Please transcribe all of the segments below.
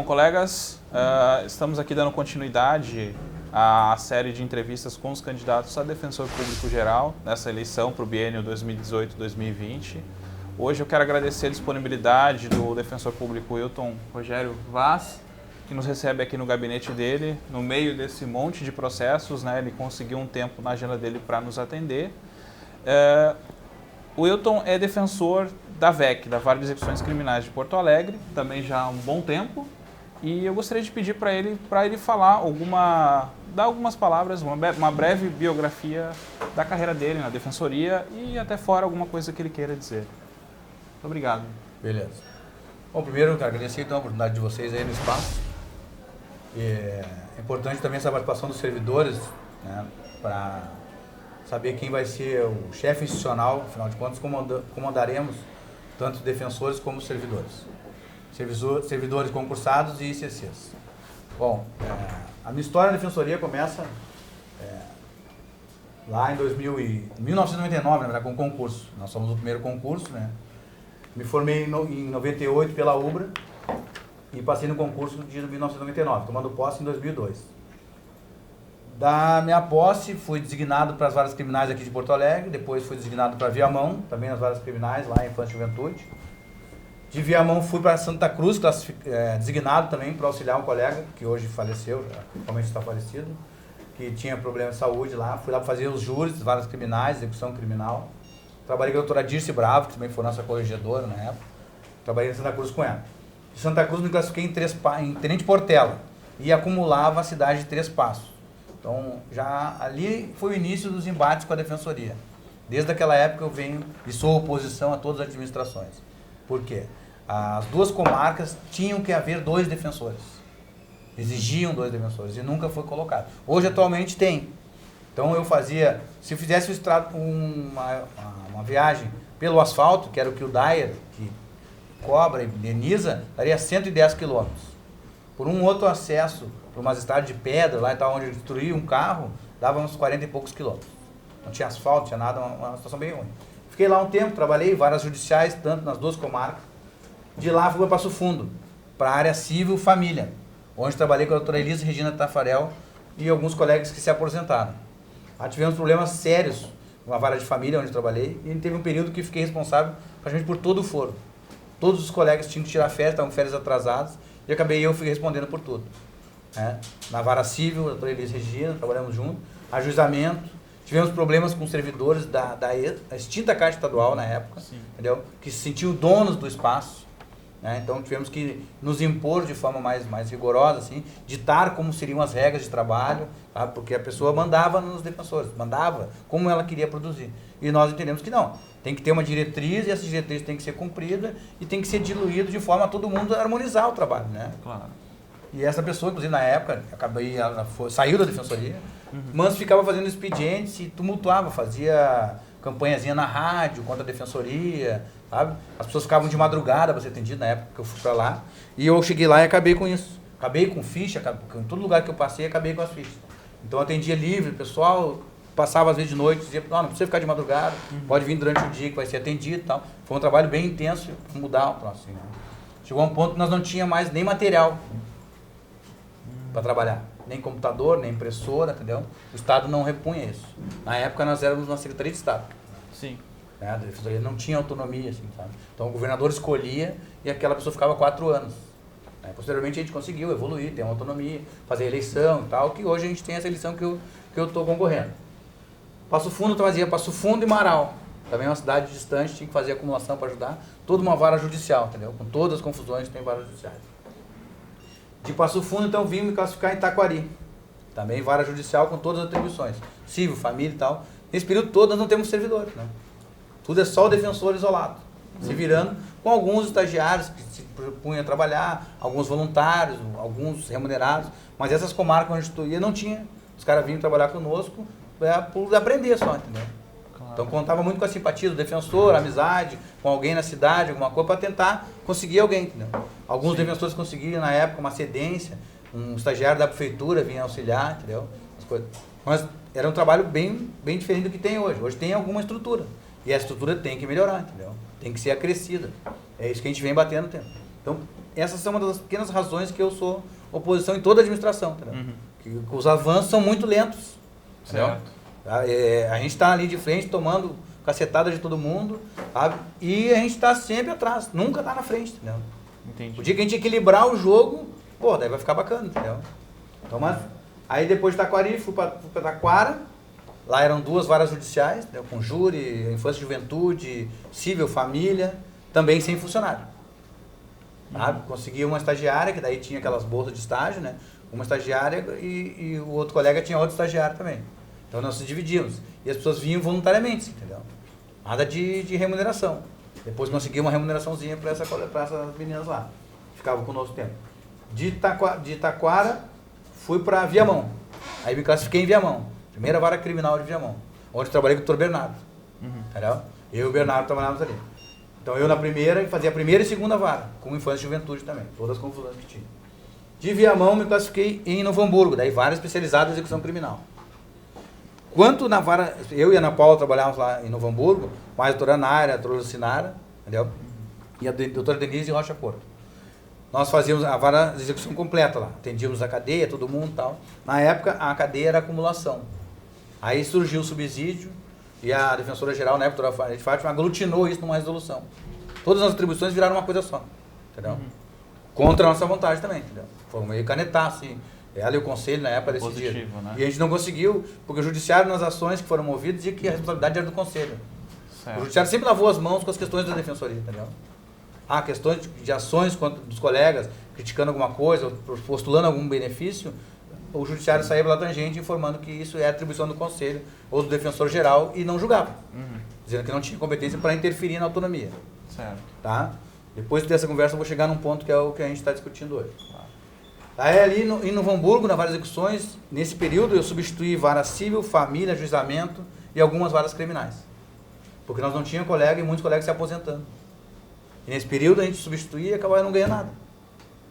colegas, estamos aqui dando continuidade à série de entrevistas com os candidatos a defensor público geral nessa eleição para o biênio 2018-2020. Hoje eu quero agradecer a disponibilidade do defensor público Wilton Rogério Vaz, que nos recebe aqui no gabinete dele, no meio desse monte de processos, né? Ele conseguiu um tempo na agenda dele para nos atender. O Wilton é defensor da VEC, da Vara de Execuções Criminais de Porto Alegre, também já há um bom tempo, e eu gostaria de pedir para ele falar dar algumas palavras, uma breve biografia da carreira dele na defensoria e até fora alguma coisa que ele queira dizer. Muito obrigado. Beleza. Bom, primeiro eu quero agradecer então a oportunidade de vocês aí no espaço. É importante também essa participação dos servidores, né, para saber quem vai ser o chefe institucional, afinal de contas comandaremos tanto defensores como servidores. Servidores concursados e ICCs. Bom, a minha história na defensoria começa lá em 1999, na verdade, com um concurso. Nós somos o primeiro concurso, né? Me formei em 98 pela UBRA e passei no concurso de 1999, tomando posse em 2002. Da minha posse, fui designado para as varas criminais aqui de Porto Alegre, depois fui designado para Viamão, também nas varas criminais, lá em Infância e Juventude. De Viamão fui para Santa Cruz, designado também para auxiliar um colega, que hoje faleceu, atualmente está falecido, que tinha problema de saúde lá. Fui lá para fazer os júris, varas criminais, execução criminal. Trabalhei com a doutora Dirce Bravo, que também foi nossa corregedora na época. Trabalhei em Santa Cruz com ela. De Santa Cruz me classifiquei em Tenente Portela e acumulava a cidade de Três Passos. Então, já ali foi o início dos embates com a defensoria. Desde aquela época eu venho e sou oposição a todas as administrações. Por quê? As duas comarcas tinham que haver 2 defensores. Exigiam 2 defensores e nunca foi colocado. Hoje, atualmente, tem. Então, se eu fizesse uma viagem pelo asfalto, que era o que o Dyer, que cobra e indeniza, daria 110 quilômetros. Por um outro acesso, por umas estradas de pedra, lá e tal, onde eu destruí um carro, dava uns 40 e poucos quilômetros. Não tinha asfalto, não tinha nada, uma situação bem ruim. Fiquei lá um tempo, trabalhei em varas judiciais, tanto nas 2 comarcas. De lá fui para Passo Fundo, para a área civil família, onde trabalhei com a doutora Elisa Regina Tafarel e alguns colegas que se aposentaram. Lá tivemos problemas sérios com a vara de família, onde trabalhei, e teve um período que fiquei responsável praticamente por todo o foro. Todos os colegas tinham que tirar férias, estavam férias atrasadas, e eu fui respondendo por tudo. Na vara civil, a doutora Elisa Regina, trabalhamos juntos, ajuizamento, tivemos problemas com servidores da extinta Caixa Estadual na época, entendeu? Que se sentiam donos do espaço. Então tivemos que nos impor de forma mais rigorosa, assim, ditar como seriam as regras de trabalho, tá? Porque a pessoa mandava nos defensores, mandava como ela queria produzir. E nós entendemos que não, tem que ter uma diretriz e essa diretriz tem que ser cumprida e tem que ser diluído de forma a todo mundo harmonizar o trabalho, né? Claro. E essa pessoa, inclusive na época, saiu da defensoria, mas ficava fazendo expedientes e tumultuava, fazia campanhazinha na rádio contra a defensoria, sabe? As pessoas ficavam de madrugada para ser atendido na época que eu fui para lá. E eu cheguei lá e acabei com isso. Acabei com ficha, em todo lugar que eu passei, acabei com as fichas. Então eu atendia livre, o pessoal passava às vezes de noite, dizia, não precisa ficar de madrugada, pode vir durante o dia que vai ser atendido e tal. Foi um trabalho bem intenso para mudar o troço, assim, né? Chegou a um ponto que nós não tínhamos mais nem material para trabalhar. Nem computador, nem impressora, entendeu? O Estado não repunha isso. Na época nós éramos uma Secretaria de Estado. Sim. A defensoria não tinha autonomia, assim, sabe? Então o governador escolhia e aquela pessoa ficava 4 anos. Posteriormente a gente conseguiu evoluir, ter uma autonomia, fazer eleição e tal, que hoje a gente tem essa eleição que eu estou concorrendo. Passo Fundo fazia Passo Fundo e Marau. Também uma cidade distante, tinha que fazer acumulação para ajudar. Toda uma vara judicial, entendeu? Com todas as confusões que tem varas judiciais. De Passo Fundo, então, vim me classificar em Taquari. Também vara judicial com todas as atribuições. Civil, família e tal. Nesse período todo nós não temos servidores, né? Tudo é só o defensor isolado. Se virando com alguns estagiários que se propunham a trabalhar, alguns voluntários, alguns remunerados. Mas essas comarcas onde eu ia não tinha. Os caras vinham trabalhar conosco por aprender só, entendeu? Claro. Então contava muito com a simpatia do defensor, a amizade, com alguém na cidade, alguma coisa, para tentar conseguir alguém, entendeu? Alguns defensores conseguiam na época uma cedência, um estagiário da prefeitura vinha auxiliar, entendeu? As coisas. Mas era um trabalho bem diferente do que tem hoje. Hoje tem alguma estrutura. E a estrutura tem que melhorar, entendeu? Tem que ser acrescida. É isso que a gente vem batendo tempo. Então, essas são uma das pequenas razões que eu sou oposição em toda a administração, entendeu? Que os avanços são muito lentos. Certo. A gente está ali de frente tomando cacetada de todo mundo, sabe? E a gente está sempre atrás, nunca está na frente, entendeu? Entendi. O dia que a gente equilibrar o jogo, pô, daí vai ficar bacana, entendeu? Então, mas, aí depois de Taquari, fui para Taquara, lá eram 2 varas judiciais, entendeu? Com júri, infância e juventude, civil, família, também sem funcionário. Sabe? Consegui uma estagiária, que daí tinha aquelas bolsas de estágio, né? Uma estagiária e o outro colega tinha outro estagiário também. Então nós nos dividimos. E as pessoas vinham voluntariamente, entendeu? Nada de remuneração. Depois consegui uma remuneraçãozinha para essas meninas lá. Ficavam conosco o tempo. De Taquara, fui para Viamão. Aí me classifiquei em Viamão. Primeira vara criminal de Viamão. Onde trabalhei com o Dr. Bernardo. Entendeu? Eu e o Bernardo trabalhávamos ali. Então eu na primeira, fazia a primeira e segunda vara, com infância e juventude também. Todas as confusões que tinha. De Viamão me classifiquei em Novo Hamburgo, daí vara especializada em execução criminal. Quanto na vara, eu e a Ana Paula trabalhávamos lá em Novo Hamburgo, mais a doutora Nária, a doutora Lucinara, entendeu? E a doutora Denise Rocha Porto. Nós fazíamos a vara de execução completa lá, atendíamos a cadeia, todo mundo e tal. Na época, a cadeia era acumulação. Aí surgiu o subsídio e a defensora geral, na época, a doutora Fátima, aglutinou isso numa resolução. Todas as atribuições viraram uma coisa só, entendeu? Contra a nossa vontade também, entendeu? Foram meio canetar, assim. Ela e o conselho, na época, decidiram. Né? E a gente não conseguiu, porque o judiciário, nas ações que foram movidas, dizia que a responsabilidade era do conselho. Certo. O judiciário sempre lavou as mãos com as questões da defensoria, entendeu? Questões de ações dos colegas, criticando alguma coisa, postulando algum benefício, o judiciário saía pela tangente informando que isso é atribuição do conselho ou do defensor geral e não julgava. Dizendo que não tinha competência para interferir na autonomia. Certo. Tá? Depois dessa conversa eu vou chegar num ponto que é o que a gente está discutindo hoje. Aí ali em Novo Hamburgo, na vara de execuções, nesse período eu substituí vara civil, família, juizamento e algumas varas criminais. Porque nós não tínhamos colega e muitos colegas se aposentando. E nesse período a gente substituía e acabava não ganhando nada.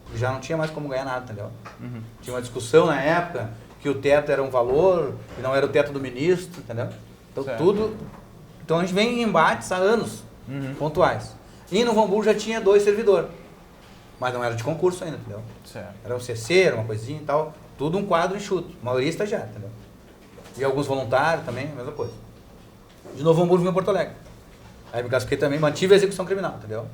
Porque já não tinha mais como ganhar nada, entendeu? Tinha uma discussão na época que o teto era um valor e não era o teto do ministro, entendeu? Então certo. Então a gente vem em embates há anos, pontuais. E no Novo Hamburgo já tinha 2 servidores. Mas não era de concurso ainda, entendeu? Certo. Era um CC, era uma coisinha e tal. Tudo um quadro enxuto. A maioria estagiário, entendeu? E alguns voluntários também, a mesma coisa. De Novo Hamburgo vim a Porto Alegre. Aí me classifiquei também, mantive a execução criminal, entendeu?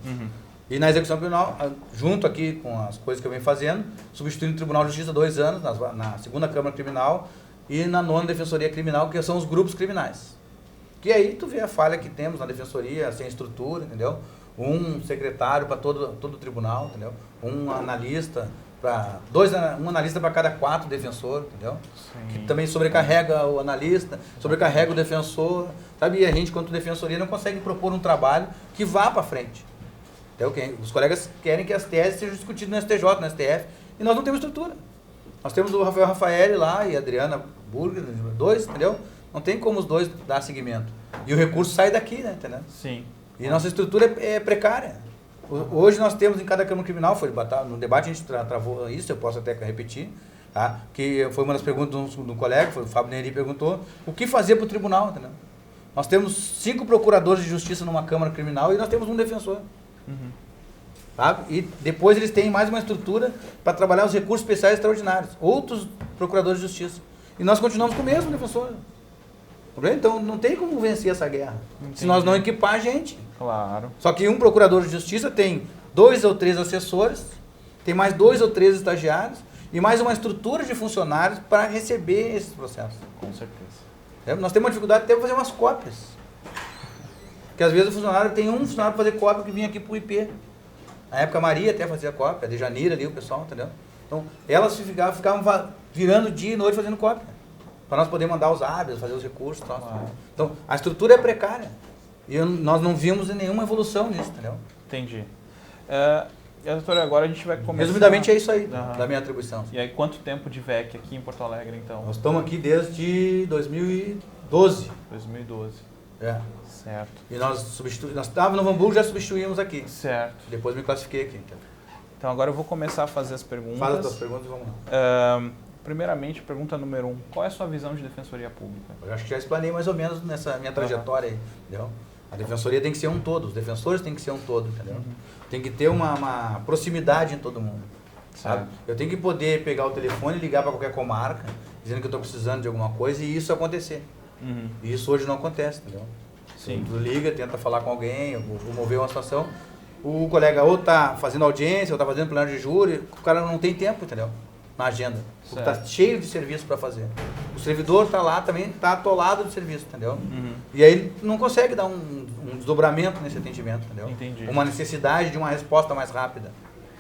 E na execução criminal, junto aqui com as coisas que eu venho fazendo, substituindo o Tribunal de Justiça 2 anos, na segunda Câmara Criminal e na 9ª Defensoria Criminal, que são os grupos criminais. Que aí tu vê a falha que temos na defensoria, sem estrutura, entendeu? Um secretário para todo o tribunal, entendeu? Um analista um analista para cada 4 defensores, entendeu? Sim. Que também sobrecarrega o analista, sobrecarrega o defensor, sabe? E a gente, quanto defensoria, não consegue propor um trabalho que vá para frente. Entendeu? Os colegas querem que as teses sejam discutidas no STJ, no STF, e nós não temos estrutura. Nós temos o Rafael Rafaeli lá e a Adriana Burger, 2, entendeu? Não tem como os 2 dar seguimento. E o recurso sai daqui, né? Entendeu? Sim. E nossa estrutura é precária. Hoje nós temos em cada Câmara Criminal, no debate a gente travou isso, eu posso até repetir, tá? Que foi uma das perguntas do colega, foi o Fábio Neri, perguntou o que fazer para o tribunal, entendeu? Nós temos 5 procuradores de justiça numa Câmara Criminal e nós temos um defensor. Sabe? E depois eles têm mais uma estrutura para trabalhar os recursos especiais extraordinários, outros procuradores de justiça. E nós continuamos com o mesmo defensor. Então não tem como vencer essa guerra. Entendi. Se nós não equipar a gente. Claro. Só que um procurador de justiça tem 2 ou 3 assessores, tem mais 2 ou 3 estagiários e mais uma estrutura de funcionários para receber esses processos. Com certeza. Nós temos uma dificuldade até para fazer umas cópias. Porque às vezes o funcionário tem um funcionário para fazer cópia que vinha aqui para o IP. Na época a Maria até fazia cópia, a Dejanira ali, o pessoal, entendeu? Então elas ficavam virando dia e noite fazendo cópia. Para nós poder mandar os hábitos, fazer os recursos. Então, a estrutura é precária. E nós não vimos nenhuma evolução nisso, entendeu? Entendi. E a doutora, agora a gente vai começar... Resumidamente é isso aí, da minha atribuição. E aí, quanto tempo de VEC aqui em Porto Alegre, então? Nós estamos aqui desde 2012. 2012. É. Certo. E nós estávamos no Novo Hamburgo, já substituímos aqui. Certo. Depois me classifiquei aqui. Então, agora eu vou começar a fazer as perguntas. Faz as tuas perguntas e vamos lá. Primeiramente, pergunta número 1. Qual é a sua visão de defensoria pública? Eu acho que já explanei mais ou menos nessa minha trajetória aí, entendeu? A defensoria tem que ser um todo, os defensores têm que ser um todo, entendeu? Tem que ter uma proximidade em todo mundo, sabe? Eu tenho que poder pegar o telefone e ligar para qualquer comarca, dizendo que eu estou precisando de alguma coisa e isso acontecer. E isso hoje não acontece, entendeu? Sim. Tu liga, tenta falar com alguém, ou mover uma situação, o colega ou tá fazendo audiência, ou tá fazendo plano de júri, o cara não tem tempo, entendeu? Na agenda. Porque tá cheio de serviço para fazer. O servidor tá lá também, tá atolado de serviço, entendeu? E aí não consegue dar um desdobramento nesse atendimento, entendeu? Entendi. Uma necessidade de uma resposta mais rápida,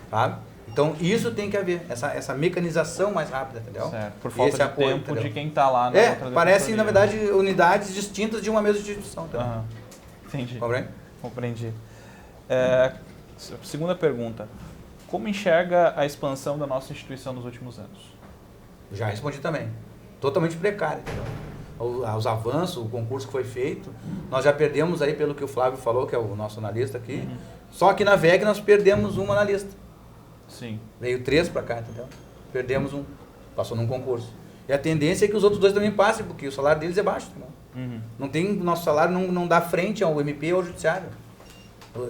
sabe? Então isso tem que haver, essa mecanização mais rápida, entendeu? Certo. Por falta de apoio, tempo, entendeu? de quem tá lá na outra parecem, na defensoria. verdade, unidades distintas de uma mesma instituição, entendeu? Entendi. Compreende? Compreendi. Segunda pergunta. Como enxerga a expansão da nossa instituição nos últimos anos? Já respondi também. Totalmente precário, entendeu? Os avanços, o concurso que foi feito, nós já perdemos aí, pelo que o Flávio falou, que é o nosso analista aqui, só aqui na VEG nós perdemos um analista. Sim. Veio 3 para cá, entendeu? Perdemos um, passou num concurso. E a tendência é que os outros 2 também passem, porque o salário deles é baixo, entendeu? Não tem, nosso salário não dá frente ao MP ou ao judiciário.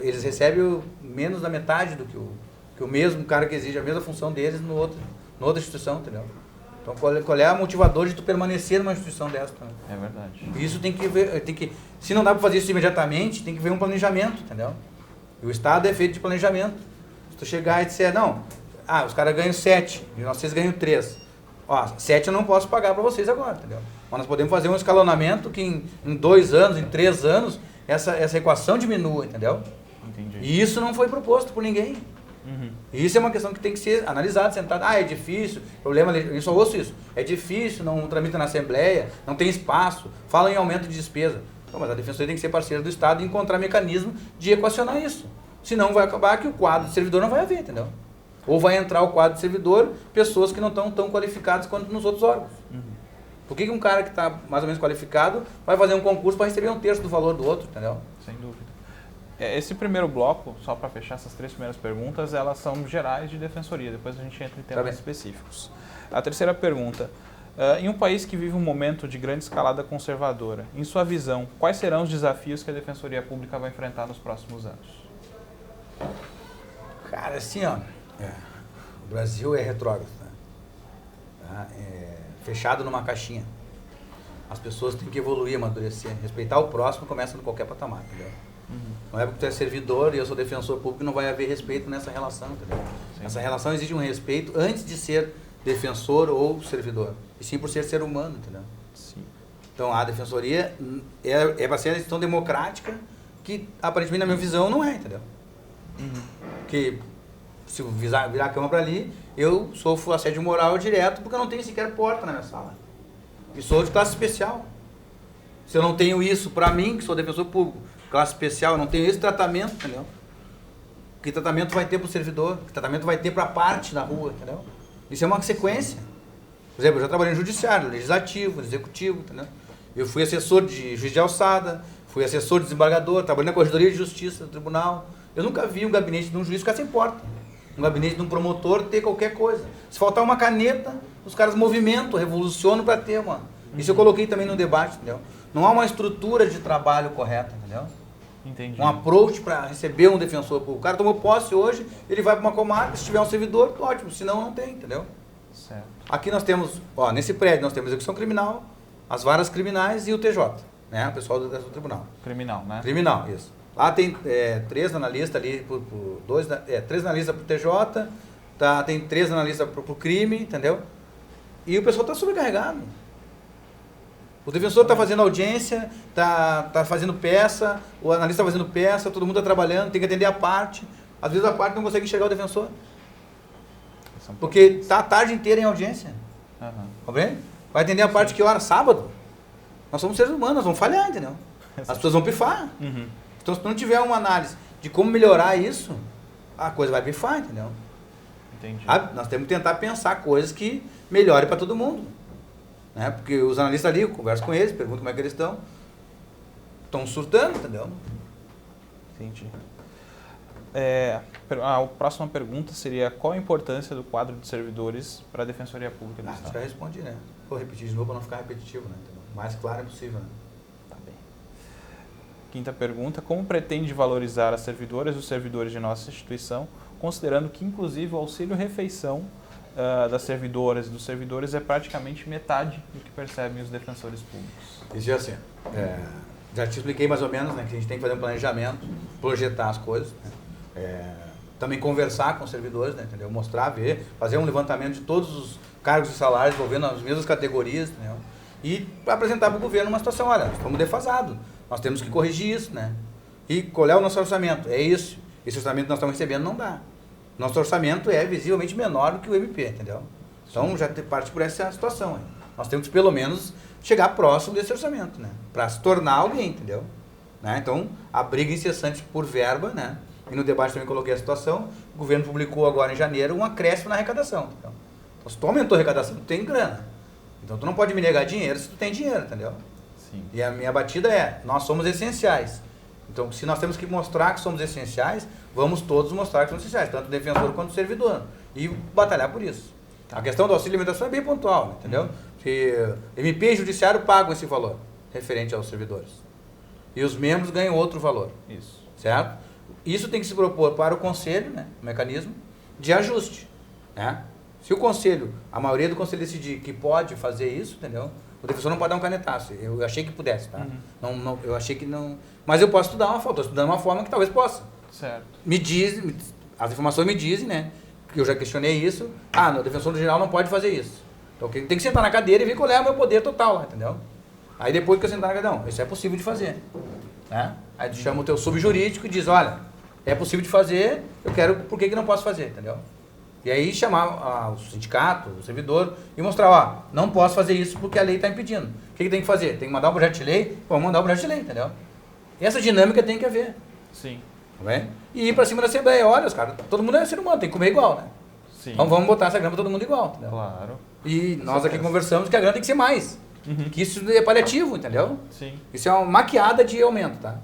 Eles recebem menos da metade do que o mesmo cara que exige a mesma função deles na outra instituição, entendeu? Então, qual é o motivador de tu permanecer numa instituição dessa? Também? É verdade. Isso tem que ver, se não dá para fazer isso imediatamente, tem que ver um planejamento, entendeu? E o Estado é feito de planejamento. Se tu chegar e disser, não, os caras ganham 7, e vocês ganham 3. 7 eu não posso pagar para vocês agora, entendeu? Mas nós podemos fazer um escalonamento que em 2 anos, em 3 anos, essa equação diminua, entendeu? Entendi. E isso não foi proposto por ninguém. E isso é uma questão que tem que ser analisada, sentada. É difícil, problema, eu só ouço isso. É difícil, não tramita na Assembleia, não tem espaço, fala em aumento de despesa. Então, mas a Defensoria tem que ser parceira do Estado e encontrar mecanismo de equacionar isso. Senão vai acabar que o quadro de servidor não vai haver, entendeu? Ou vai entrar o quadro de servidor pessoas que não estão tão qualificadas quanto nos outros órgãos. Por que um cara que está mais ou menos qualificado vai fazer um concurso para receber 1/3 do valor do outro, entendeu? Sem dúvida. Esse primeiro bloco, só para fechar essas 3 primeiras perguntas, elas são gerais de defensoria, depois a gente entra em temas específicos. A terceira pergunta, em um país que vive um momento de grande escalada conservadora, em sua visão, quais serão os desafios que a Defensoria Pública vai enfrentar nos próximos anos? Cara, assim, ó, o Brasil é retrógrado, né? Tá? Fechado numa caixinha. As pessoas têm que evoluir, amadurecer. Respeitar o próximo começa no qualquer patamar, entendeu? Não é porque tu é servidor e eu sou defensor público que não vai haver respeito nessa relação, entendeu? Sim. Essa relação exige um respeito antes de ser defensor ou servidor, e sim por ser humano, entendeu? Sim. Então a defensoria é para ser a instituição democrática que aparentemente na minha visão não é, entendeu? Porque se virar a cama para ali, eu sofro assédio moral direto porque eu não tenho sequer porta na minha sala. E sou de classe especial. Se eu não tenho isso para mim, que sou defensor público, classe especial, eu não tenho esse tratamento, entendeu? Que tratamento vai ter para o servidor? Que tratamento vai ter para a parte na rua, entendeu? Isso é uma sequência. Por exemplo, eu já trabalhei no judiciário, no legislativo, no executivo, entendeu? Eu fui assessor de juiz de alçada, fui assessor de desembargador, trabalhei na Corregedoria de Justiça do Tribunal. Eu nunca vi um gabinete de um juiz ficar sem porta. Um gabinete de um promotor ter qualquer coisa. Se faltar uma caneta, os caras movimentam, revolucionam para ter, mano. Isso eu coloquei também no debate, entendeu? Não há uma estrutura de trabalho correta, entendeu? Entendi. Um approach para receber um defensor público. O cara tomou posse hoje, ele vai para uma comarca, se tiver um servidor, ótimo, senão não tem, entendeu? Certo. Aqui nós temos, nesse prédio nós temos execução criminal, as varas criminais e o TJ, né? O pessoal do tribunal. Criminal, né? Criminal, isso. Lá tem 3 analistas ali, 3 analistas para o TJ, tem 3 analistas para o crime, entendeu? E o pessoal está sobrecarregado. O defensor está fazendo audiência, está fazendo peça, o analista está fazendo peça, todo mundo está trabalhando, tem que atender a parte. Às vezes a parte não consegue enxergar o defensor. Porque está a tarde inteira em audiência. Compreende? Vai atender a parte que hora? Sábado. Nós somos seres humanos, nós vamos falhar, entendeu? As pessoas vão pifar. Então, se não tiver uma análise de como melhorar isso, a coisa vai pifar, entendeu? Entendi. Nós temos que tentar pensar coisas que melhorem para todo mundo. Né? Porque os analistas ali, eu converso com eles, pergunto como é que eles estão surtando, entendeu? Entendi. A próxima pergunta seria: qual a importância do quadro de servidores para a Defensoria Pública do Estado? Já respondi, né? Vou repetir de novo para não ficar repetitivo, né? O mais claro é possível, né? Tá bem. Quinta pergunta, como pretende valorizar as servidoras e os servidores de nossa instituição, considerando que, inclusive, o auxílio-refeição das servidoras e dos servidores é praticamente metade do que percebem os defensores públicos? Isso é assim, já te expliquei mais ou menos, né, que a gente tem que fazer um planejamento, projetar as coisas, né, também conversar com os servidores, né, entendeu? Mostrar, ver, fazer um levantamento de todos os cargos e salários envolvendo as mesmas categorias, entendeu? E apresentar para o governo uma situação, olha, nós estamos defasados, nós temos que corrigir isso, né? E qual é o nosso orçamento? É isso. Esse orçamento que nós estamos recebendo não dá. Nosso orçamento é visivelmente menor do que o MP, entendeu? Então já parte por essa situação. Hein? Nós temos que pelo menos chegar próximo desse orçamento, né? Para se tornar alguém, entendeu? Né? Então, a briga incessante por verba, né? E no debate também coloquei a situação, o governo publicou agora em janeiro um acréscimo na arrecadação, entendeu? Então, se tu aumentou a arrecadação, tu tem grana. Então, tu não pode me negar dinheiro se tu tem dinheiro, entendeu? Sim. E a minha batida é, nós somos essenciais. Então, se nós temos que mostrar que somos essenciais, vamos todos mostrar que somos essenciais, tanto o defensor quanto o servidor. E batalhar por isso. A questão do auxílio alimentação é bem pontual, entendeu? Que MP e Judiciário pagam esse valor, referente aos servidores. E os membros ganham outro valor. Isso. Certo? Isso tem que se propor para o Conselho, né, o mecanismo de ajuste. Né? Se o Conselho, a maioria do Conselho decidir que pode fazer isso, entendeu? O defensor não pode dar um canetaço. Eu achei que pudesse, tá? Não, eu achei que não... Mas eu posso estudar uma forma, estou estudando uma forma que talvez possa. Certo. As informações me dizem, né? Que eu já questionei isso. O defensor geral não pode fazer isso. Então tem que sentar na cadeira e ver qual é o meu poder total lá, entendeu? Aí depois que eu sentar na cadeira, não, isso é possível de fazer. Né? Aí tu chama o teu subjurídico e diz, olha, é possível de fazer, eu quero, por que não posso fazer, entendeu? E aí chamar o sindicato, o servidor e mostrar, ó, não posso fazer isso porque a lei está impedindo. O que tem que fazer? Tem que mandar um projeto de lei? Vamos mandar um projeto de lei, entendeu? E essa dinâmica tem que haver. Sim. Tá bem? E ir para cima da Assembleia, olha, os caras, todo mundo é ser humano, tem que comer igual, né? Sim. Então vamos botar essa grana para todo mundo igual, entendeu? Claro. E nós aqui conversamos que a grana tem que ser mais. Que isso é paliativo, entendeu? Sim. Isso é uma maquiada de aumento, tá?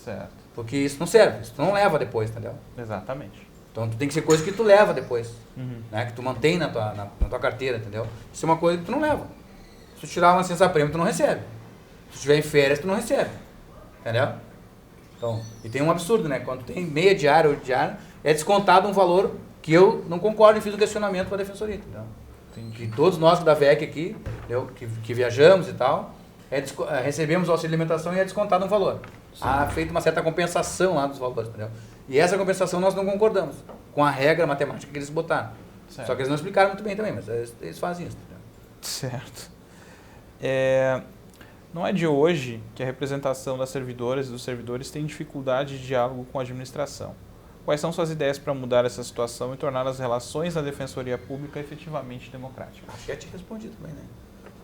Certo. Porque isso não serve, isso tu não leva depois, entendeu? Exatamente. Então tu tem que ser coisa que tu leva depois, né? Que tu mantém na tua carteira, entendeu? Isso é uma coisa que tu não leva. Se tu tirar uma licença-prêmio, tu não recebe. Se tu tiver em férias, tu não recebe. Entendeu? Então, e tem um absurdo, né? Quando tu tem meia diária ou diária, é descontado um valor que eu não concordo e fiz um questionamento para a defensoria, entendeu? Entendi. Que todos nós da VEC aqui, entendeu? Que viajamos e tal, recebemos o auxílio alimentação e é descontado um valor. Feita uma certa compensação lá dos valores, entendeu? E essa compensação nós não concordamos com a regra matemática que eles botaram. Certo. Só que eles não explicaram muito bem também, mas eles fazem isso. Entendeu? Certo. Não é de hoje que a representação das servidoras e dos servidores tem dificuldade de diálogo com a administração. Quais são suas ideias para mudar essa situação e tornar as relações da Defensoria Pública efetivamente democráticas? Acho que já tinha respondido também, né?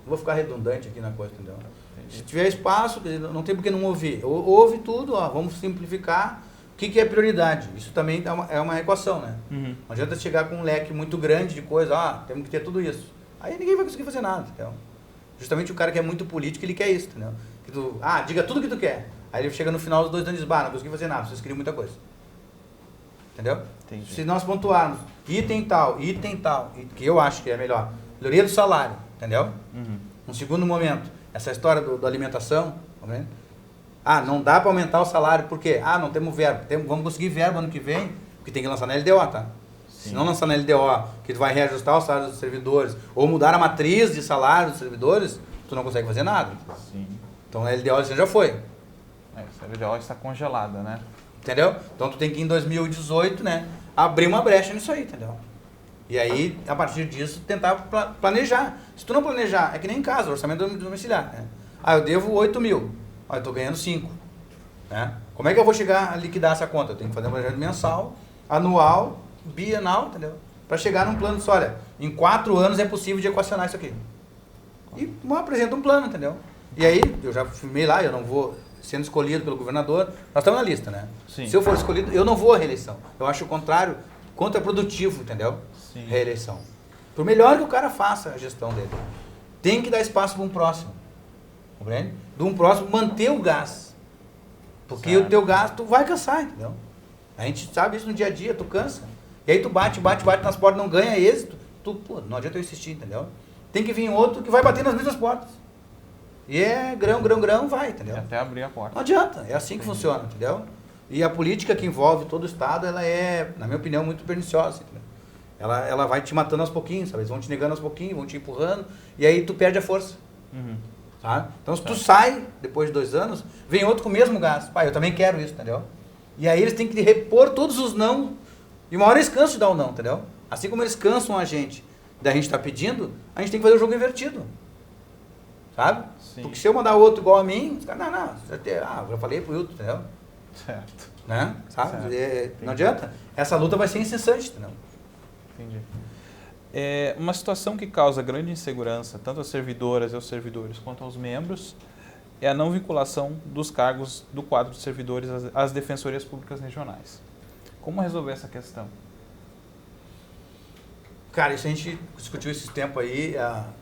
Não vou ficar redundante aqui na coisa, entendeu? Entendi. Se tiver espaço, não tem por que não ouvir. Ouve tudo, ó, vamos simplificar. O que é prioridade? Isso também é uma equação, né? Não adianta chegar com um leque muito grande de coisa, temos que ter tudo isso. Aí ninguém vai conseguir fazer nada, entendeu? Justamente o cara que é muito político, ele quer isso, entendeu? Que tu, diga tudo o que tu quer. Aí ele chega no final dos 2 anos e diz, não consegui fazer nada, vocês queriam muita coisa. Entendeu? Entendi. Se nós pontuarmos item tal, que eu acho que é melhor, melhoria do salário, entendeu? Um segundo momento, essa história da alimentação, tá vendo? Não dá para aumentar o salário, por quê? Não temos verba. Vamos conseguir verba ano que vem, porque tem que lançar na LDO, tá? Sim. Se não lançar na LDO, que tu vai reajustar o salário dos servidores, ou mudar a matriz de salário dos servidores, tu não consegue fazer nada. Sim. Então a LDO já foi. A LDO está congelada, né? Entendeu? Então tu tem que em 2018, né, abrir uma brecha nisso aí, entendeu? E aí, a partir disso, tentar planejar. Se tu não planejar, é que nem em casa, orçamento domiciliar, né? Eu devo 8 mil, eu estou ganhando 5. Né? Como é que eu vou chegar a liquidar essa conta? Eu tenho que fazer um planejamento mensal, anual, bienal, entendeu? Para chegar num plano disso, olha, em 4 anos é possível de equacionar isso aqui. E apresenta um plano, entendeu? E aí, eu já filmei lá, eu não vou sendo escolhido pelo governador, nós estamos na lista, né? Sim. Se eu for escolhido, eu não vou à reeleição. Eu acho o contrário, contraprodutivo, entendeu? Sim. Reeleição. Por melhor que o cara faça a gestão dele, tem que dar espaço para um próximo. Compreende? De um próximo manter o gás. Porque certo. O teu gás, tu vai cansar, entendeu? A gente sabe isso no dia a dia, tu cansa. E aí tu bate nas portas, não ganha êxito, não adianta eu insistir, entendeu? Tem que vir outro que vai bater nas mesmas portas. E é grão, grão, grão, vai, entendeu? E até abrir a porta. Não adianta, é assim que funciona, entendeu? E a política que envolve todo o Estado, ela é, na minha opinião, muito perniciosa, entendeu? Ela vai te matando aos pouquinhos, sabe? Eles vão te negando aos pouquinhos, vão te empurrando, e aí tu perde a força. Sabe? Então, se tu sai, depois de 2 anos, vem outro com o mesmo gás. Pai, eu também quero isso, entendeu? E aí eles têm que repor todos os não, e uma hora eles cansam de dar o não, entendeu? Assim como eles cansam a gente, da gente estar pedindo, a gente tem que fazer o jogo invertido. Sabe? Sim. Porque se eu mandar outro igual a mim, os caras, não, eu já falei pro Hilton, entendeu? Certo. Né? Sabe? Certo. Não adianta. Essa luta vai ser incessante, entendeu? Entendi. Uma situação que causa grande insegurança, tanto às servidoras e aos servidores quanto aos membros, é a não vinculação dos cargos do quadro de servidores às defensorias públicas regionais. Como resolver essa questão? Cara, isso a gente discutiu esse tempo aí,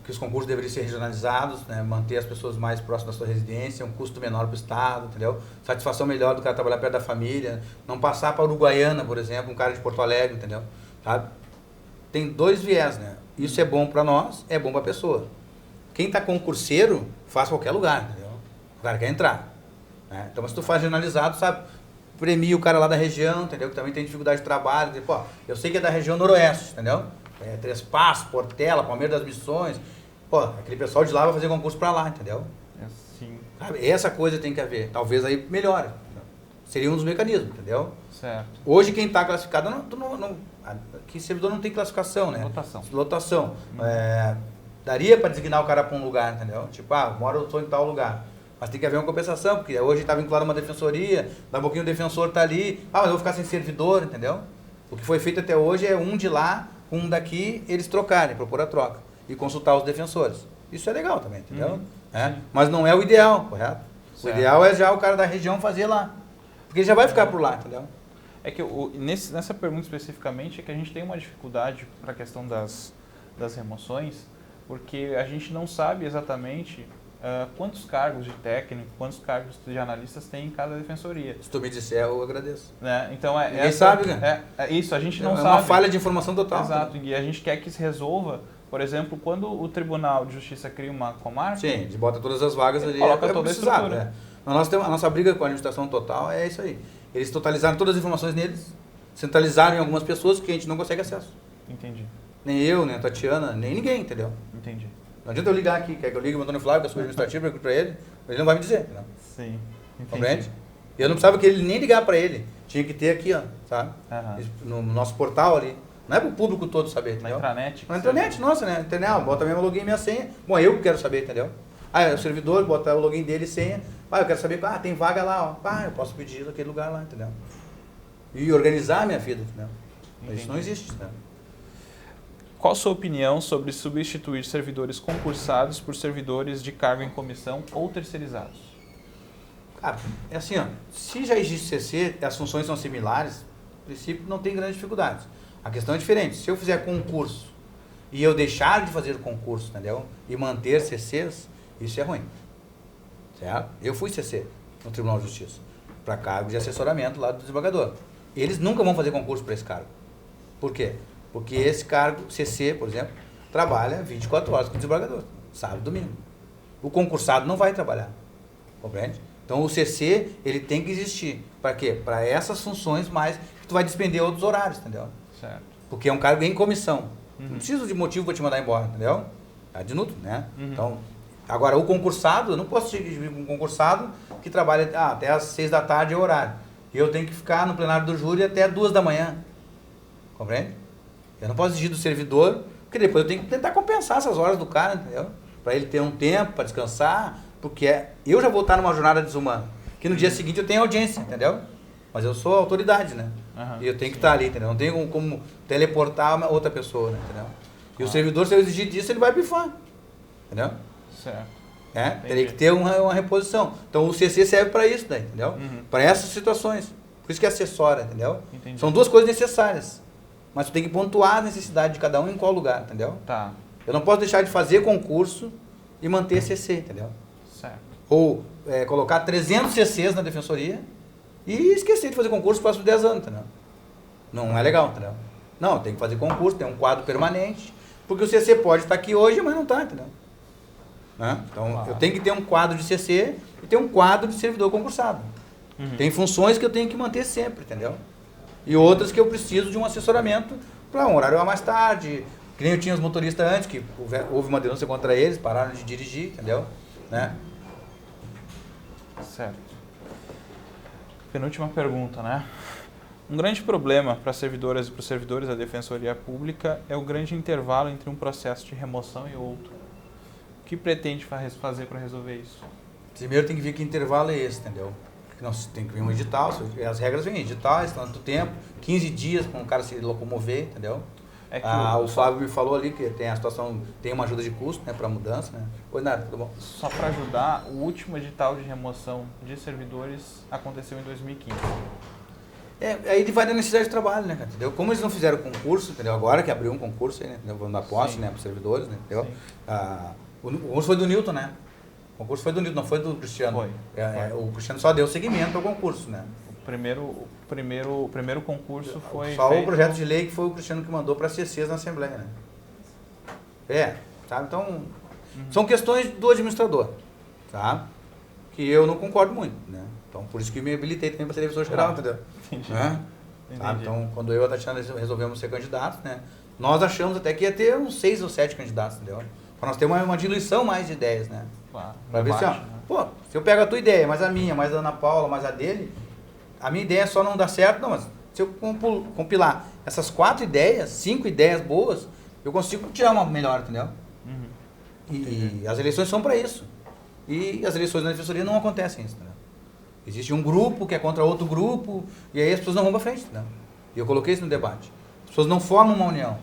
que os concursos deveriam ser regionalizados, né, manter as pessoas mais próximas da sua residência, um custo menor para o Estado, entendeu? Satisfação melhor do cara trabalhar perto da família, não passar para Uruguaiana, por exemplo, um cara de Porto Alegre, entendeu? Sabe? Tem 2 viés, né? Isso é bom para nós, é bom para a pessoa. Quem está concurseiro, faz qualquer lugar, entendeu? O cara quer entrar. Né? Então, se tu faz regionalizado, sabe? Premia o cara lá da região, entendeu? Que também tem dificuldade de trabalho. Pô, eu sei que é da região noroeste, entendeu? Três Passos, Portela, Palmeiras das Missões. Pô, aquele pessoal de lá vai fazer concurso para lá, entendeu? Sim. Sabe? Essa coisa tem que haver. Talvez aí melhore. Seria um dos mecanismos, entendeu? Certo. Hoje quem está classificado, que servidor não tem classificação, né? Lotação. Daria para designar o cara para um lugar, entendeu? Tipo, eu sou em tal lugar. Mas tem que haver uma compensação, porque hoje está vinculado a uma defensoria, daqui a pouquinho o defensor está ali, mas eu vou ficar sem servidor, entendeu? O que foi feito até hoje é um de lá, um daqui, eles trocarem, propor a troca e consultar os defensores. Isso é legal também, entendeu? Mas não é o ideal, correto? Certo. O ideal é já o cara da região fazer lá, porque ele já vai ficar por lá, entendeu? É que nessa pergunta especificamente é que a gente tem uma dificuldade para a questão das remoções, porque a gente não sabe exatamente quantos cargos de técnico, quantos cargos de analistas tem em cada defensoria. Se tu me disser, eu agradeço. Né? Então, ninguém sabe, né? Isso, a gente não sabe. É uma falha de informação total. Exato, e a gente quer que se resolva, por exemplo, quando o Tribunal de Justiça cria uma comarca... Sim, a gente bota todas as vagas ali. Coloca toda a estrutura. Né? A nossa briga com a administração total é isso aí. Eles totalizaram todas as informações neles, centralizaram em algumas pessoas que a gente não consegue acesso. Entendi. Nem eu, nem a Tatiana, nem ninguém, entendeu? Entendi. Não adianta eu ligar aqui, quer que eu ligue o Antônio Flávio, que é a sua administrativa, para ele não vai me dizer, entendeu? Sim, entendi. Compreende? Eu não precisava que ele nem ligar para ele. Tinha que ter aqui, ó, sabe? No nosso portal ali. Não é para o público todo saber, entendeu? Na intranet? Na intranet, nossa, né? Internet, bota mesmo o login e minha senha. Bom, eu que quero saber, entendeu? O servidor bota o login dele e senha. Eu quero saber, tem vaga lá, ó. Eu posso pedir naquele lugar lá, entendeu? E organizar a minha vida, entendeu? Entendi. Isso não existe, né? Qual a sua opinião sobre substituir servidores concursados por servidores de cargo em comissão ou terceirizados? Cara, é assim, ó. Se já existe CC, as funções são similares, no princípio não tem grandes dificuldades. A questão é diferente. Se eu fizer concurso e eu deixar de fazer o concurso, entendeu? E manter CCs, isso é ruim. Certo? Eu fui CC no Tribunal de Justiça, para cargo de assessoramento lá do desembargador. Eles nunca vão fazer concurso para esse cargo. Por quê? Porque esse cargo, CC, por exemplo, trabalha 24 horas com o desembargador, sábado e domingo. O concursado não vai trabalhar, compreende? Então o CC, ele tem que existir. Para quê? Para essas funções mais que tu vai despender outros horários, entendeu? Certo. Porque é um cargo em comissão. Não preciso de motivo para te mandar embora, entendeu? É de inútil, né? Então, agora o concursado, eu não posso seguir um concursado que trabalha até às 6 da tarde é o horário. E eu tenho que ficar no plenário do júri até 2 da manhã. Compreende? Eu não posso exigir do servidor, porque depois eu tenho que tentar compensar essas horas do cara, entendeu? Para ele ter um tempo para descansar, porque eu já vou estar numa jornada desumana, que no dia seguinte eu tenho audiência, entendeu? Mas eu sou autoridade, né? E eu tenho que estar ali, entendeu? Não tenho como teleportar uma outra pessoa, né? Entendeu? E o servidor, se eu exigir disso, ele vai pifar, entendeu? Certo. Teria que ter uma reposição. Então o CC serve para isso, daí, entendeu? Para essas situações. Por isso que é acessória, entendeu? Entendi. São duas coisas necessárias. Mas tu tem que pontuar a necessidade de cada um em qual lugar, entendeu? Tá. Eu não posso deixar de fazer concurso e manter CC, entendeu? Certo. Ou colocar 300 CCs na defensoria e esquecer de fazer concurso nos próximos 10 anos, entendeu? Não é legal, entendeu? Não, tem que fazer concurso, tem um quadro permanente, porque o CC pode estar aqui hoje, mas não está, entendeu? Né? Então, Claro. eu tenho que ter um quadro de CC e ter um quadro de servidor concursado. Tem funções que eu tenho que manter sempre, entendeu? E outras que eu preciso de um assessoramento para um horário a mais tarde. Que nem eu tinha os motoristas antes, que houve uma denúncia contra eles, pararam de dirigir, entendeu? Né? Certo. Penúltima pergunta, né? Um grande problema para servidoras e para os servidores da Defensoria Pública é o grande intervalo entre um processo de remoção e outro. O que pretende fazer para resolver isso? Primeiro tem que ver que intervalo é esse, entendeu? Nós tem que vir um edital, as regras vêm editais, tanto tempo, 15 dias para um cara se locomover, entendeu? É que O Fábio me falou ali que tem a situação, tem uma ajuda de custo, né, para mudança, né? Oi, Nara, tudo bom? Só para ajudar, o último edital de remoção de servidores aconteceu em 2015. Aí vai da necessidade de trabalho, né, cara, entendeu? Como eles não fizeram concurso, entendeu? Agora que abriu um concurso aí, né, entendeu? Vamos dar posse, né, para os servidores, né, entendeu? O concurso foi do Newton, né? O concurso foi do Newton, não foi do Cristiano. Foi. O Cristiano só deu seguimento ao concurso, né? O primeiro concurso foi só feito... o projeto de lei que foi o Cristiano que mandou para as CCs na Assembleia, né? Sabe? Então, são questões do administrador, tá? Que eu não concordo muito, né? Então, por isso que me habilitei também para ser defensor geral, entendeu? Entendi. Né? Sabe? Então, quando eu e a Tatiana resolvemos ser candidatos, né? Nós achamos até que ia ter uns 6 ou 7 candidatos, entendeu? Para nós ter uma diluição mais de ideias, né? Claro. Para ver se, ó, pô, se eu pego a tua ideia, mais a minha, mais a Ana Paula, mais a dele, a minha ideia só não dá certo, não, mas se eu compilar essas 4 ideias, 5 ideias boas, eu consigo tirar uma melhor, entendeu? E as eleições são para isso. E as eleições na defensoria não acontecem isso, entendeu? Existe um grupo que é contra outro grupo, e aí as pessoas não vão para frente, entendeu? E eu coloquei isso no debate. As pessoas não formam uma união.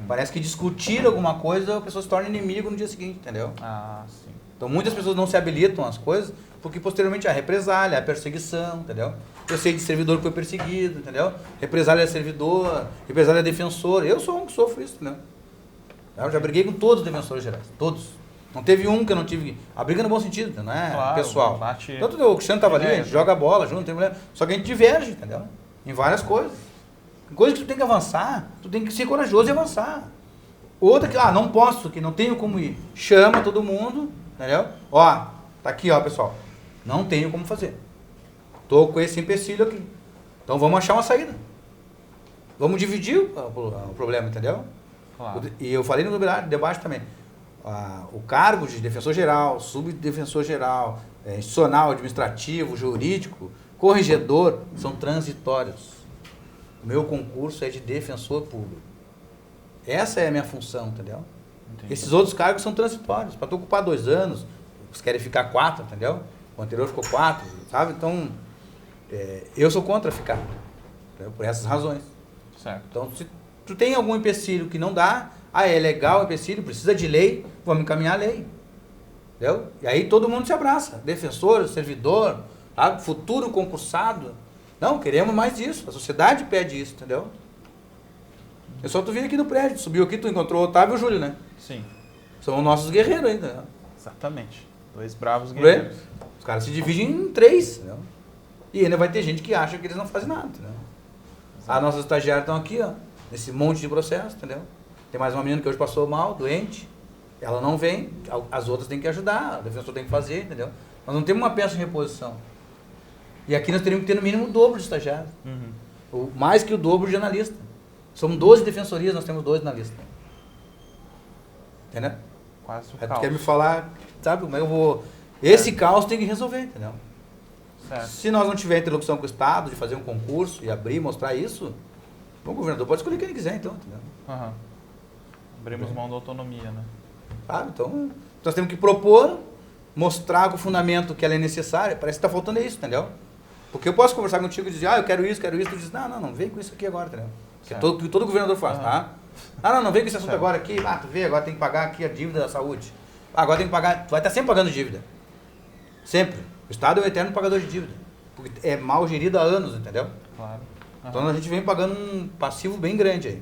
Parece que discutir alguma coisa, a pessoa se torna inimigo no dia seguinte, entendeu? Ah, sim. Então muitas pessoas não se habilitam às coisas, porque posteriormente há represália, há perseguição, entendeu? Eu sei de servidor que foi perseguido, entendeu? Represália é servidor, represália é defensor. Eu sou um que sofro isso, entendeu? Eu já briguei com todos os defensores gerais, todos. Não teve um que eu não tive. A briga no bom sentido, não é Claro, pessoal. bate... Tanto o Cristiano estava ali, a gente né? joga bola junto, tem mulher. Só que a gente diverge, entendeu? Em várias coisas. Em coisas que tu tem que avançar, tu tem que ser corajoso e avançar. Outra que, não posso, que não tenho como ir. Chama todo mundo, entendeu? Ó, tá aqui, ó, pessoal. Não tenho como fazer. Tô com esse empecilho aqui. Então vamos achar uma saída. Vamos dividir o problema, entendeu? Claro. E eu falei no debate também. O cargo de defensor geral, subdefensor geral, institucional, administrativo, jurídico, corregedor, são transitórios. O meu concurso é de defensor público. Essa é a minha função, entendeu? Entendi. Esses outros cargos são transitórios. Para tu ocupar 2 anos, eles querem ficar 4, entendeu? O anterior ficou 4, sabe? Então, eu sou contra ficar, entendeu? Por essas razões. Certo. Então, se tu tem algum empecilho que não dá, é legal o empecilho, precisa de lei, vamos encaminhar a lei. Entendeu? E aí todo mundo se abraça. Defensor, servidor, tá? Futuro concursado. Não, queremos mais isso. A sociedade pede isso, entendeu? É só tu vir aqui no prédio, subiu aqui, tu encontrou o Otávio e o Júlio, né? Sim. São nossos guerreiros ainda. Né? Exatamente. 2 bravos guerreiros. Os caras se dividem em 3, entendeu? E ainda vai ter gente que acha que eles não fazem nada, entendeu? As nossas estagiárias estão aqui, ó, nesse monte de processo, entendeu? Tem mais uma menina que hoje passou mal, doente, ela não vem, as outras têm que ajudar, o defensor tem que fazer, entendeu? Nós não temos uma peça de reposição. E aqui nós teríamos que ter no mínimo o dobro de estagiários. Mais que o dobro de analista. Somos 12 defensorias, nós temos 2 na lista. Entendeu? Quase o Aí tu caos. quer me falar, sabe, como é que eu vou... Esse caos tem que resolver, entendeu? Certo. Se nós não tiver interlocução com o Estado, de fazer um concurso e abrir, mostrar isso, o governador pode escolher quem ele quiser, então, entendeu? Abrimos mão da autonomia, né? Sabe? Então, nós temos que propor, mostrar com o fundamento que ela é necessária. Parece que está faltando isso, entendeu? Porque eu posso conversar contigo e dizer, eu quero isso, tu diz, não vem com isso aqui agora, entendeu? Que é todo governador faz, tá? Não vem com esse assunto agora aqui, tu vê, agora tem que pagar aqui a dívida da saúde. Agora tem que pagar, tu vai estar sempre pagando dívida. Sempre. O Estado é o eterno pagador de dívida. Porque é mal gerido há anos, entendeu? Claro. Então a gente vem pagando um passivo bem grande aí.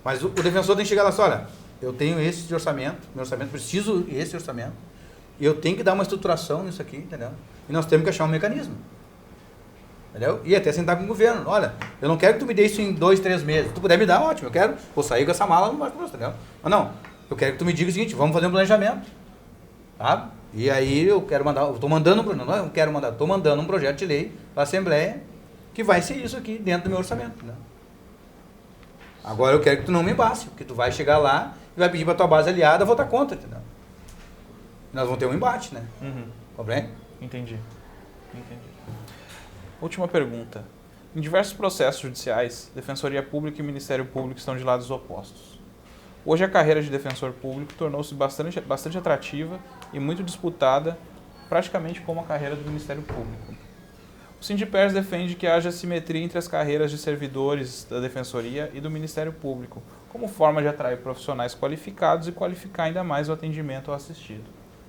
Mas o defensor tem que chegar lá e falar, olha, eu tenho esse de orçamento, meu orçamento, preciso esse orçamento, e eu tenho que dar uma estruturação nisso aqui, entendeu? E nós temos que achar um mecanismo. Entendeu? E até sentar com o governo. Olha, eu não quero que tu me dê isso em 2, 3 meses. Se tu puder me dar, ótimo. Eu quero, vou sair com essa mala no mais próximo, entendeu? Mas não, eu quero que tu me diga o seguinte, vamos fazer um planejamento. Sabe? E aí eu quero mandar, eu tô mandando, não eu quero mandar, tô mandando um projeto de lei para a Assembleia que vai ser isso aqui dentro do meu orçamento, né? Agora eu quero que tu não me embace, porque tu vai chegar lá e vai pedir para tua base aliada votar contra, entendeu? Nós vamos ter um embate, né? Compreende? Entendi. Última pergunta. Em diversos processos judiciais, Defensoria Pública e Ministério Público estão de lados opostos. Hoje a carreira de defensor público tornou-se bastante atrativa e muito disputada, praticamente como a carreira do Ministério Público. O Sindipers defende que haja simetria entre as carreiras de servidores da Defensoria e do Ministério Público, como forma de atrair profissionais qualificados e qualificar ainda mais o atendimento ao assistido.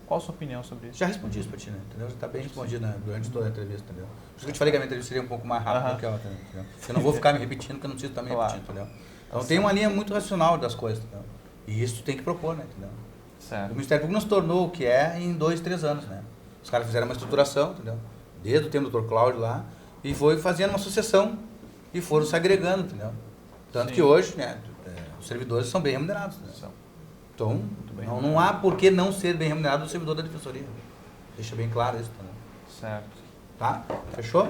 Qual a sua opinião sobre isso? Já respondi isso para ti, né? Entendeu? Já está bem respondido, né? Durante toda a entrevista, entendeu? Por isso que eu te falei que a minha entrevista seria um pouco mais rápida do que a outra, entendeu? Eu não vou ficar me repetindo, porque eu não preciso estar me repetindo, entendeu? Então tem uma linha muito racional das coisas, entendeu? E isso tu tem que propor, né? Entendeu? Certo. O Ministério Público não se tornou o que é em 2, 3 anos, né? Os caras fizeram uma estruturação, entendeu? Desde o tempo do Dr. Cláudio lá, e foi fazendo uma sucessão e foram se agregando, entendeu? Tanto que hoje, né, os servidores são bem remunerados, né? Então, não há por que não ser bem remunerado o servidor da Defensoria. Deixa bem claro isso, entendeu? Certo. Tá? Fechou?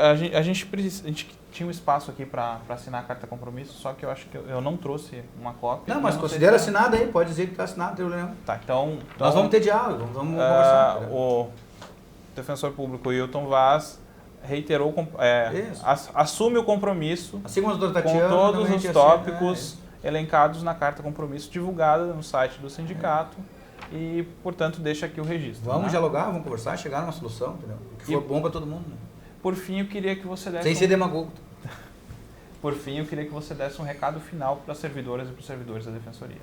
A gente tinha um espaço aqui para assinar a carta compromisso, só que eu acho que eu não trouxe uma cópia. Não, mas considera assinada aí, pode dizer que está assinado, não tem problema. Tá, então nós vamos ter diálogo, vamos conversar. O defensor público Wilton Vaz reiterou, assume o compromisso assim como com todos os tópicos elencados na carta compromisso divulgada no site do sindicato e, portanto, deixa aqui o registro. Vamos dialogar, vamos conversar, chegar numa solução, entendeu? O que for bom para todo mundo. Né? Por fim, eu queria que você desse... Sem ser demagogo. Por fim, eu queria que você desse um recado final para as servidoras e para os servidores da Defensoria.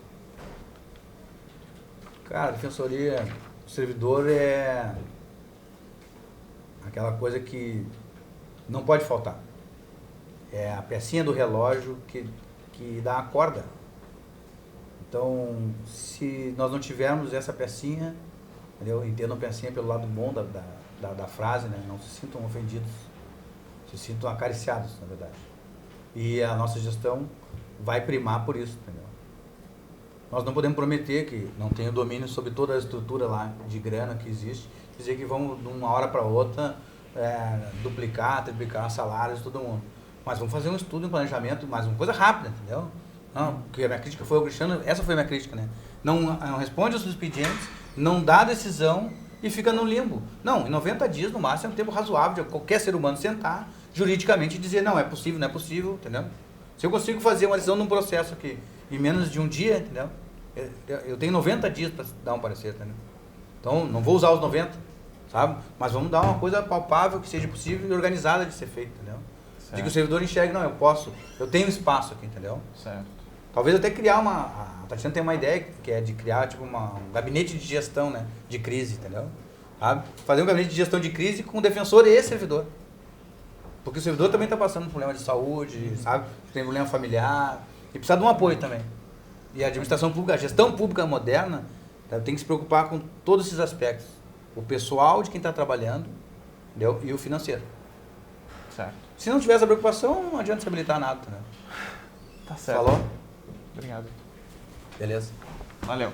Cara, a Defensoria, o servidor é aquela coisa que não pode faltar. É a pecinha do relógio que dá a corda. Então, se nós não tivermos essa pecinha, entendeu? Entendam pecinha pelo lado bom da frase, né? Não se sintam ofendidos, se sintam acariciados, na verdade. E a nossa gestão vai primar por isso, entendeu? Nós não podemos prometer que não tem o domínio sobre toda a estrutura lá de grana que existe, dizer que vamos de uma hora para outra duplicar, triplicar salários de todo mundo. Mas vamos fazer um estudo, um planejamento, mas uma coisa rápida, entendeu? Não, porque a minha crítica foi ao Cristiano, essa foi a minha crítica, né? Não responde aos expedientes, não dá decisão e fica no limbo. Não, em 90 dias, no máximo, é um tempo razoável de qualquer ser humano sentar juridicamente e dizer, não, é possível, não é possível, entendeu? Se eu consigo fazer uma decisão num processo aqui em menos de um dia, entendeu? Eu tenho 90 dias para dar um parecer, entendeu? Então, não vou usar os 90, sabe? Mas vamos dar uma coisa palpável, que seja possível e organizada de ser feita, entendeu? Certo. De que o servidor enxergue, não, eu tenho espaço aqui, entendeu? Certo. Talvez até criar a Tatiana tem uma ideia que é de criar tipo um gabinete de gestão, né, de crise, entendeu? Sabe? Fazer um gabinete de gestão de crise com defensor e servidor. Porque o servidor também está passando por problema de saúde, sabe? Tem problema familiar e precisa de um apoio também. E a administração pública, a gestão pública moderna, tem que se preocupar com todos esses aspectos. O pessoal de quem está trabalhando, entendeu? E o financeiro. Certo. Se não tiver essa preocupação, não adianta se habilitar nada, né? Tá certo. Falou? Obrigado. Beleza. Valeu.